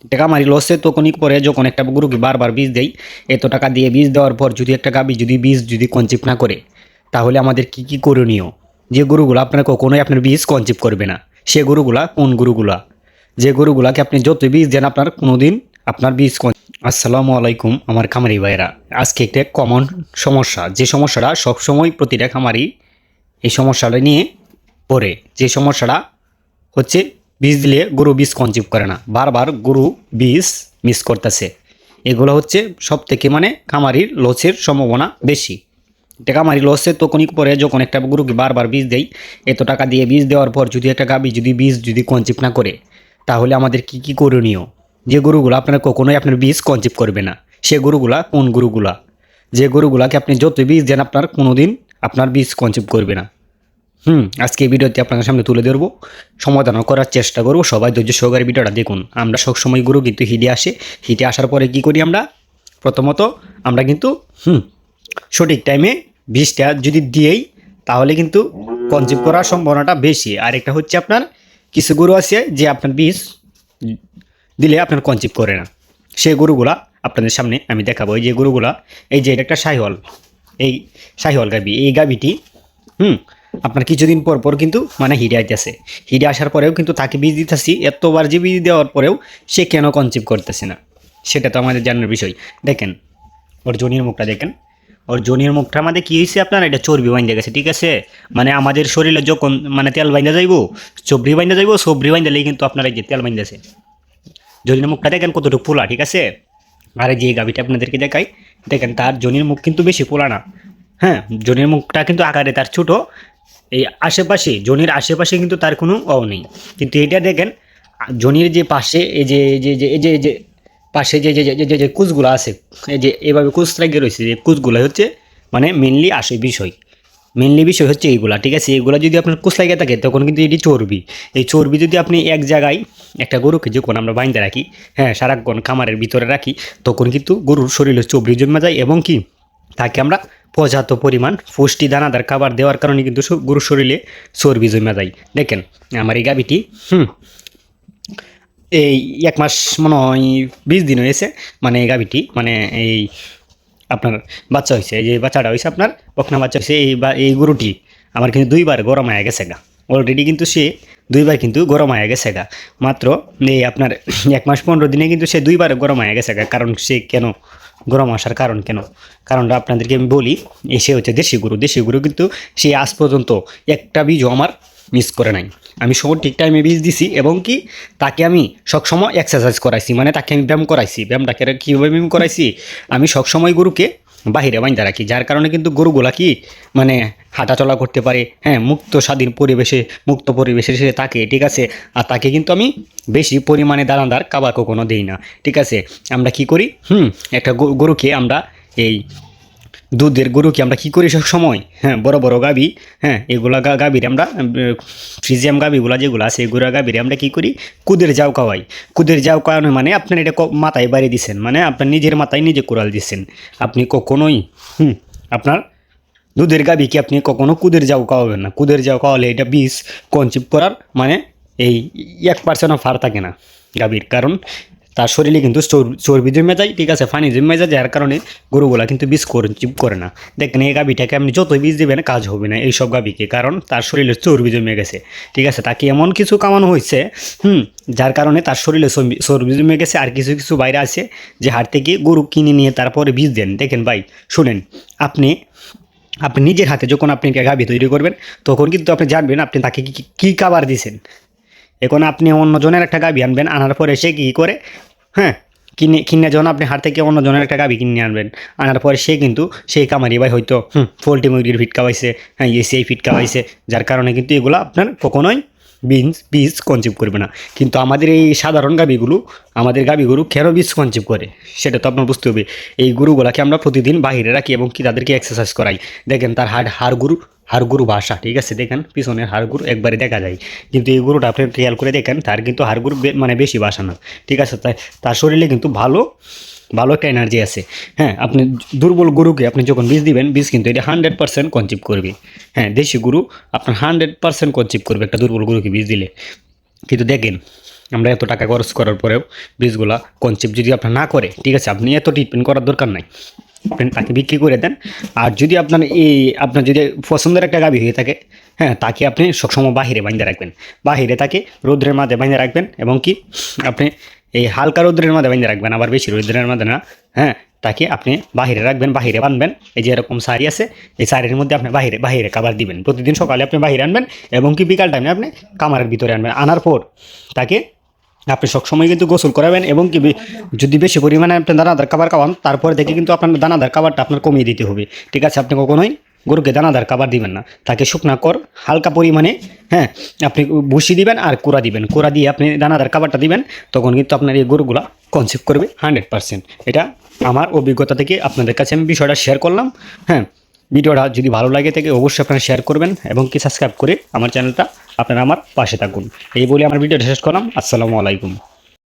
টাকা মারি লসে তখনই পরে যখন একটা গরুকে বারবার বীজ দেই, এত টাকা দিয়ে বীজ দেওয়ার পর যদি একটা গাভী যদি বীজ যদি কনচিপ না করে, তাহলে আমাদের কি কি করণীয়? যে গরুগুলো আপনার কখনোই আপনার বীজ কনচিপ করবে না, সে গরুগুলা কোন গরুগুলা? যে গরুগুলাকে আপনি যত বীজ দেন আপনার কোনোদিন আপনার বীজ আসসালামু আলাইকুম আমার খামারি ভাইরা। আজকে একটা কমন সমস্যা, যে সমস্যাটা সবসময় প্রতিটা খামারি এই সমস্যাটা নিয়ে পড়ে, যে সমস্যাটা হচ্ছে বীজ দিলে গরু বীজ কনচিভ করে না, বারবার গরু বীজ মিস করতেছে। এগুলো হচ্ছে সব থেকে খামারির লসের সম্ভাবনা বেশি। এটা খামারি লসের তখনই পরে যখন একটা গরুকে বারবার বীজ দেই, এত টাকা দিয়ে বীজ দেওয়ার পর যদি একটা গাভী যদি বীজ যদি কনচিভ না করে, তাহলে আমাদের কি কি করণীয়? যে গরুগুলো আপনার কখনোই আপনার বীজ কনচিভ করবে না, সে গরুগুলা কোন গরুগুলা? যে গরুগুলাকে আপনি যত বীজ দেন আপনার কোনোদিন আপনার বীজ কনচিভ করবে না। আজকে এই ভিডিওতে আপনাদের সামনে তুলে ধরবো, সমাধান করার চেষ্টা করবো। সবাই ধৈর্য সহকারে ভিডিওটা দেখুন। আমরা সবসময় গরু কিন্তু হিটে আসে, হিটে আসার পরে কি করি আমরা? প্রথমত আমরা কিন্তু সঠিক টাইমে বীজটা যদি দিয়েই, তাহলে কিন্তু কনচিভ করার সম্ভাবনাটা বেশি। আর একটা হচ্ছে আপনার কিছু গরু আছে যে আপনার বীজ দিলে আপনার কনচিভ করে না, সেই গরুগুলা আপনাদের সামনে আমি দেখাবো। এই যে গরুগুলা, এই যে এটা একটা শাহিওয়াল, এই শাহিওয়াল গাভী, এই গাভীটি আপনার কিছুদিন পর পর কিন্তু হিটে আইতেছে। হিটে আসার পরেও কিন্তু তাকে বীজ দিতেছি, এতবার যে বীজ দেওয়ার পরেও সে কেন কনচিভ করতেছে না, সেটা তো আমাদের জানার বিষয়। দেখেন ওর জনির মুখটা দেখেন, ওর জনির মুখটা আমাদের কী হয়েছে আপনার, এটা চর্বি বাইন্দা গেছে, ঠিক আছে? আমাদের শরীরে যখন তেল বাইন্দা যাইব, চবরি বাইন্দা যাইব, সবরি বাইন্দালেই কিন্তু আপনার এই যে তেল বাইন্দাছে। জনির মুখটা দেখেন কতটুকু পোলা, ঠিক আছে? আর এই যে গাভিটা আপনাদেরকে দেখাই, দেখেন তার জনির মুখ কিন্তু বেশি পোলা না। হ্যাঁ, জনির মুখটা কিন্তু আকারে তার ছোটো। এই আশেপাশে জনির আশেপাশে কিন্তু তার কোনো নেই। কিন্তু এটা দেখেন জনির যে পাশে এই যে যে যে যে যে পাশে যে যে যে যে কুচগুলো আছে, এই যে এভাবে কুচ লাগিয়ে রয়েছে, যে কুচগুলো হচ্ছে মেনলি আসে বিষয়, মেনলি বিষয় হচ্ছে এইগুলা, ঠিক আছে? এইগুলো যদি আপনার কুচ লাগিয়ে থাকে তখন কিন্তু এটি চর্বি। এই চর্বি যদি আপনি এক জায়গায় একটা গরুকে যখন আমরা বাইন্ধে রাখি, হ্যাঁ, সারাক্ষণ খামারের ভিতরে রাখি, তখন কিন্তু গরুর শরীরে চর্বি জমে যায় এবং কি তাকে আমরা পর্যাপ্ত পরিমাণ পুষ্টি দানাদার খাবার দেওয়ার কারণে কিন্তু গরুর শরীরে চর্বি জমে যায়। দেখেন আমার এই গাভীটি এই 1 মাস মনে হয় 20 দিন হয়েছে, এই গাভীটি এই আপনার বাচ্চা হয়েছে, এই যে বাচ্চাটা হয়েছে আপনার বকনা বাচ্চা হয়েছে। এই গরুটি আমার কিন্তু 2বার গরম হয়ে গেছে গা, অলরেডি কিন্তু সে 2বার কিন্তু গরম হয়ে গেছে গা। মাত্র এই আপনার 1 মাস 15 দিনে কিন্তু সে 2বার গরম হয়ে গেছে গা। কারণ সে কেন গরম আসার কারণ কেন? কারণটা আপনাদেরকে আমি বলি। সে হচ্ছে দেশি গরু, দেশি গরু কিন্তু সে আজ পর্যন্ত একটা বীজও আমার মিস করে নাই। আমি সঠিক টাইমে বীজ দিছি এবং কি তাকে আমি সবসময় এক্সারসাইজ করাইছি, তাকে আমি ব্যায়াম করাইছি। ব্যায়ামটাকে কীভাবে ব্যায়াম করাইছি? আমি সবসময় গরুকে বাহিরে বাইন্ধা রাখি, যার কারণে কিন্তু গরুগুলা কি হাঁটাচলা করতে পারে, হ্যাঁ, মুক্ত স্বাধীন পরিবেশে, মুক্ত পরিবেশে সে থাকে, ঠিক আছে? আর তাকে কিন্তু আমি বেশি পরিমাণে দানাদার খাবার কখনো দিই না, ঠিক আছে? আমরা কি করি, একটা গরুকে আমরা এই দুধের গরুকে আমরা কী করি সব সময়, হ্যাঁ, বড় বড় গাভী, হ্যাঁ, এগুলা গাভীর আমরা ফ্রিজিয়াম গাভীগুলা যেগুলো আছে এগুলো গাভীর আমরা কী করি, কুদের যাও খাওয়াই। কুদের যাও খাওয়ানো আপনার এটা মাথায় বাড়ি দিচ্ছেন, আপনার নিজের মাথায় নিজে কোরাল দিচ্ছেন। আপনি কখনোই আপনার দুধের গাভীকে আপনি কখনো কুদের যাও খাওয়াবেন না। কুদের যাও খাওয়ালে এটা বীজ কনচিভ করার এই 1%ও ফার থাকে না গাভীর, কারণ তার শরীরে কিন্তু চর্বি জমে যায়, ঠিক আছে, পানি জমে যায়, যার কারণে গরুগুলা কিন্তু বীজ কনচিভ করে না। দেখেন এই গাভীটাকে আপনি যতই বীজ দেবেন কাজ হবে না এইসব গাভীকে, কারণ তার শরীরে চর্বি জমে গেছে, ঠিক আছে? তাকে এমন কিছু কামানো হয়েছে যার কারণে তার শরীরে চর্বি জমে গেছে। আর কিছু কিছু বাইরে আছে যে হাট থেকে গরু কিনে নিয়ে তারপরে বীজ দেন। দেখেন ভাই শুনেন, আপনি নিজের হাতে যখন আপনি গাভী তৈরি করবেন, তখন কিন্তু আপনি জানবেন আপনি তাকে কী খাবার দিয়েছেন। এখন আপনি অন্যজনের একটা গাভী আনবেন, আনার পরে সে কী করে, হ্যাঁ, কিনে যখন আপনি হাট থেকে অন্যজনের একটা গাভী কিনে আনবেন, আনার পরে সে কিন্তু সেই কামারি ভাই হয়তো পোলট্রি মুরগির ফিট খাওয়াইছে, হ্যাঁ, সেই ফিট খাওয়াইছে, যার কারণে কিন্তু এগুলো আপনার কখনোই বীজ কনচিভ করবে না। কিন্তু আমাদের এই সাধারণ গাভীগুলো, আমাদের গাভীগুলো কেন বীজ কনচিভ করে সেটা তো আপনার বুঝতে হবে। এই গরুগুলাকে আমরা প্রতিদিন বাইরে রাখি এবং কি তাদেরকে এক্সারসাইজ করাই। দেখেন তার হাড়গুরু ভাষা, ঠিক আছে? দেখেন পিছনের হাড়গুরু একবারে দেখা যায়, কিন্তু এই গরুটা আপনি খেয়াল করে দেখেন তার কিন্তু হাড়গুরু বেশি ভাষা না, ঠিক আছে? তার শরীরে কিন্তু ভালো একটা এনার্জি আছে। হ্যাঁ, আপনি দুর্বল গরুকে আপনি যখন বীজ দিবেন, বীজ কিন্তু এটা 100% কনচিভ করবে। হ্যাঁ, দেশি গরু আপনার 100% কনচিভ করবে একটা দুর্বল গরুকে বীজ দিলে। কিন্তু দেখেন আমরা এত টাকা খরচ করার পরেও বীজগুলা কনসেপ্ট যদি আপনার না করে, ঠিক আছে, আপনি এত ট্রিটমেন্ট করার দরকার নাই, আপনি তাকে বিক্রি করে দেন। আর যদি আপনার যদি পছন্দের একটা গাভী হয়ে থাকে, হ্যাঁ, তাকে আপনি সবসময় বাহিরে বাঁধে রাখবেন, বাহিরে তাকে রৌদ্রের মাঝে বাঁধে রাখবেন, এবং কি আপনি এই হালকা রৌদ্রের মাঝে বাঁধে রাখবেন, আবার বেশি রৌদ্রের মাঝে না। হ্যাঁ, তাকে আপনি বাহিরে রাখবেন, বাহিরে বাঁধবেন। এই যে এরকম শাড়ি আছে, এই শাড়ির মধ্যে আপনি বাহিরে বাহিরে খাবার দিবেন। প্রতিদিন সকালে আপনি বাহিরে আনবেন, এবং কি বিকাল টাইমে আপনি কামারের ভিতরে আনবেন। আনার পর তাকে আপনি সবসময় কিন্তু গোসল করাবেন, এবং কি যদি বেশি পরিমাণে আপনি দানাদার খাবার খাওয়ান, তারপরে দেখে কিন্তু আপনার দানাদার খাবারটা আপনার কমিয়ে দিতে হবে, ঠিক আছে। আপনি কখনোই গরুকে দানাদার খাবার দিবেন না, তাকে শুকনা কর হালকা পরিমাণে, হ্যাঁ, আপনি ভুসি দিবেন আর কুড়া দিবেন, কুড়া দিয়ে আপনি দানাদার খাবারটা দিবেন, তখন কিন্তু আপনার এই গরুগুলা কনসেপ্ট করবে 100%। এটা আমার অভিজ্ঞতা থেকে আপনাদের কাছে আমি বিষয়টা শেয়ার করলাম। হ্যাঁ, ভিডিওটা যদি ভালো লাগে থাকে অবশ্যই আপনারা শেয়ার করবেন, এবং কি সাবস্ক্রাইব করে আমার চ্যানেলটা আপনারা আমার পাশে থাকুন। এই বলে আমার ভিডিওটা শেষ করলাম। আসসালামু আলাইকুম।